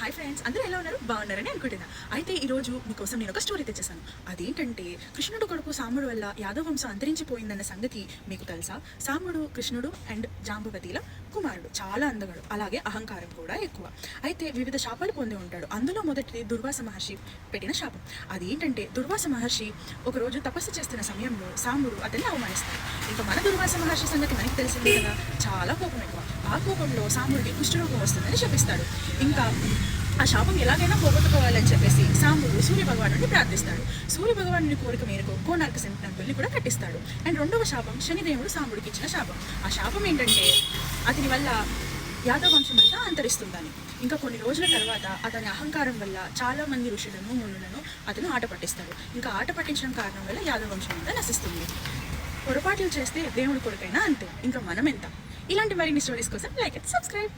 Hi friends, అందరూ ఎలా ఉన్నారు? బాగున్నారని అనుకుంటున్నా. అయితే ఈరోజు మీకోసం నేను ఒక స్టోరీ తెచ్చేసాను. అదేంటంటే కృష్ణుడు కొడుకు సాంబుడు వల్ల యాదవ వంశం అంతరించిపోయిందన్న సంగతి మీకు తెలుసా? సాంబుడు కృష్ణుడు అండ్ జాంబవతిల కుమారుడు. చాలా అందగాడు, అలాగే అహంకారం కూడా ఎక్కువ. అయితే వివిధ శాపాలు పొంది ఉంటాడు. అందులో మొదటిది దుర్వాస మహర్షి పెట్టిన శాపం. అదేంటంటే దుర్వాస మహర్షి ఒకరోజు తపస్సు చేస్తున్న సమయంలో సాంబుడు అతన్ని అవమానిస్తాడు. ఇంకా మన దుర్వాస మహర్షి సంగతి మనకి తెలిసిందే కదా, చాలా కోపం ఎక్కువ. ఆ కోపంలో సాంబుడికి కుష్ఠరోగం వస్తుందని శపిస్తాడు. ఇంకా ఆ శాపం ఎలాగైనా పోగొట్టుకోవాలని చెప్పేసి సాంబుడు సూర్య భగవానుడిని ప్రార్థిస్తాడు. సూర్య భగవానుడి కోరిక మేరకు కోనార్క టెంపుల్ని కూడా కట్టిస్తాడు. అండ్ రెండవ శాపం శనిదేవుడు సాంబుడికి ఇచ్చిన శాపం. ఆ శాపం ఏంటంటే అతని వల్ల యాదవ వంశం అంతా అంతరిస్తుందని. ఇంకా కొన్ని రోజుల తర్వాత అతని అహంకారం వల్ల చాలా మంది ఋషులను మునులను అతను ఆట పట్టిస్తాడు. ఇంకా ఆట పట్టించడం కారణం వల్ల యాదవ వంశం అంతా నశిస్తుంది. పొరపాట్లు చేస్తే దేవుడి కొడుకైనా అంతే. ఇంకా మనం ఎంత? ఇలాంటి మరిన్ని స్టోరీస్ కోసం లైక్ అండ్ సబ్స్క్రైబ్.